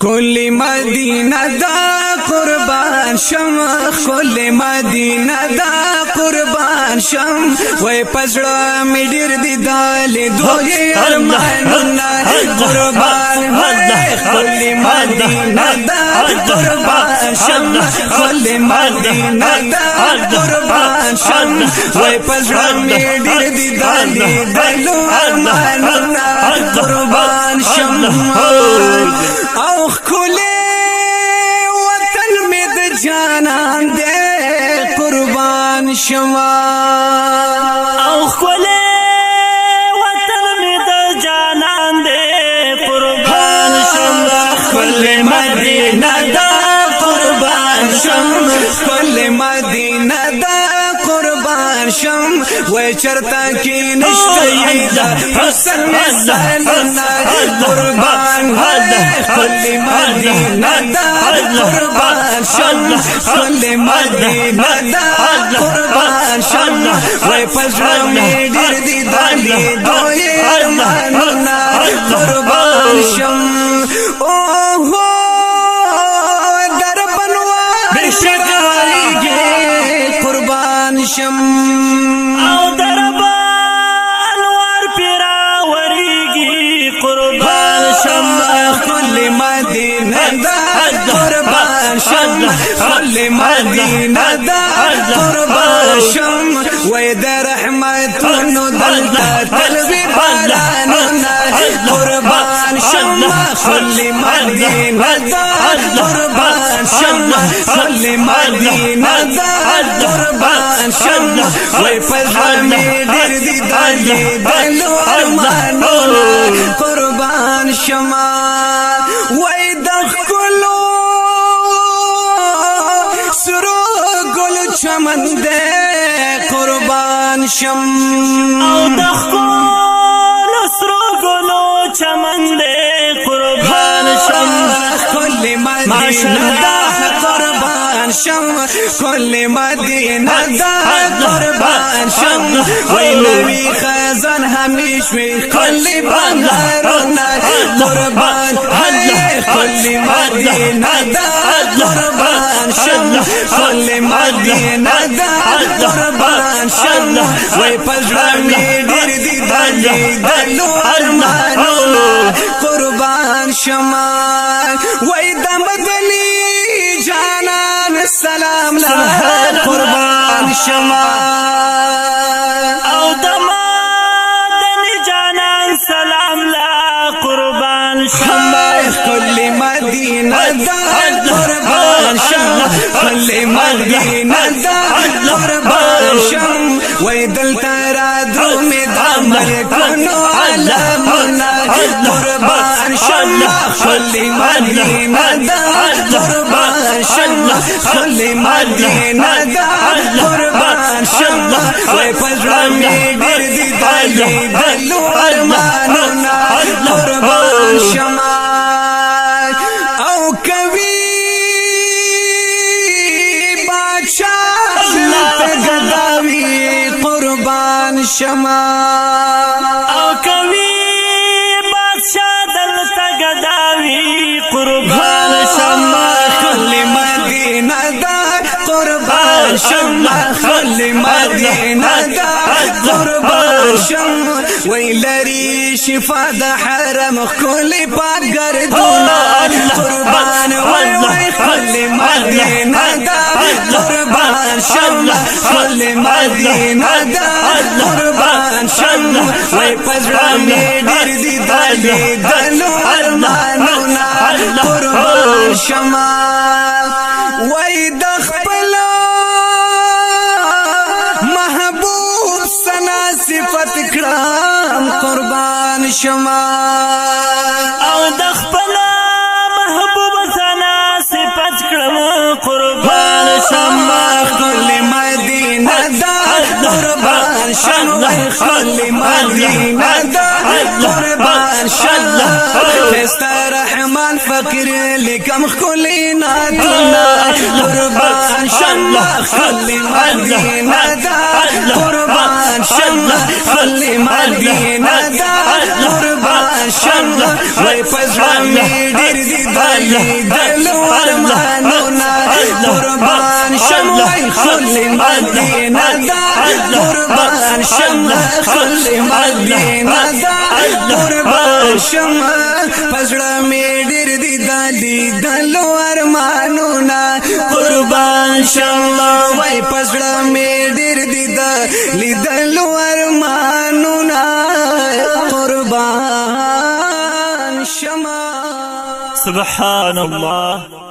کل مدینہ دا قربان شم کل مدینہ دا قربان شم وای پزړه می ډیر دی دال دوی ارمانونه قربان وای کل مدینہ دا قربان شم کل مدینہ دا قربان شم وای پزړه می ډیر دی دال دوی ارمانونه قربان شم او خله وطن می د جانان دے قربان شما او خله وطن می د جانان دے قربان شما کل مدینہ دا قربان شم کل مدینہ دا قربان شم وای چرتا کی نشته دا حسن مثالنا قربان کل مدینہ دا قربان شم کل مدینہ دا قربان شم وای پزړه می ډیر دی دالي دوی ارمانونه قربان شم او هو در بنوا بشکایږي قربان شم او دربان ور پیرا وریږي قربان شم کل مدینہ دا قربان شم کل مدینہ دا قربان شم وای در رحمتونو دلتا تلوی بارانونا قربان شم کل مدینہ دا قربان شم کل مدینہ دا قربان شم وای پزړه می ډیر دی دالي دلو ارمانونا قربان شما وای د ښکلو سرو ګل چمن دې قربان شم او د ښکلو سرو ګلو چمن دې قربان شم کل مدینہ دا قربان شم کل مدینہ دا قربان شم وای نوی خزان همیش وی کل بنگارونا قربان کل مدینہ دا قربان شم کل مدینہ دا قربان شم وای پزړه می ډیر دی دالي دلو ارمانونو قربان شما وای د مدني جانان سلام لا قربان شما او د مدني جانان سلام لا قربان شما کل مدینہ دا قربان شم کل مدینہ دا قربان شم وای دلتا را درو می دامر کنو علمنا قربان شم کل مدینہ دا قربان شم کل مدینہ دا قربان شم وای پزړه می ډیر دی دالي دلو ارمانونا قربان شما او کوي بادشاہ لته گداوی قربان شما او کوي بادشاہ دلته گداوی قربان شما کل مدینہ دا قربان شم کل مدینہ دا قربان شم وی لري شفا د حرم کل پاک گردونا قربان وی کل مدینہ دا قربان شم کل مدینہ دا قربان شم وی پزړه می ډیر دی دالي دلو ارمانونا قربان شما وای د خپل محبوب سنا صفت کرام قربان شما او د خپل محبوب سنا صفت کړم قربان شما کل مدینہ دا قربان شم کل مدینہ دا قربان شم فستا رحمان فقیر لکم خلی ناتنا قربان شم کل مدینہ دا قربان شم کل مدینہ دا قربان قربان شم وای پزړه می ډېر دي دلو ارمانونه قربان شم وای خل مدینه دا قربان شم خل مدینه دا قربان شم پزړه می ډېر دي دلو ارمانونه قربان شم وای پزړه می ډېر دي دلو ارمانونه قربان شم. سبحان الله.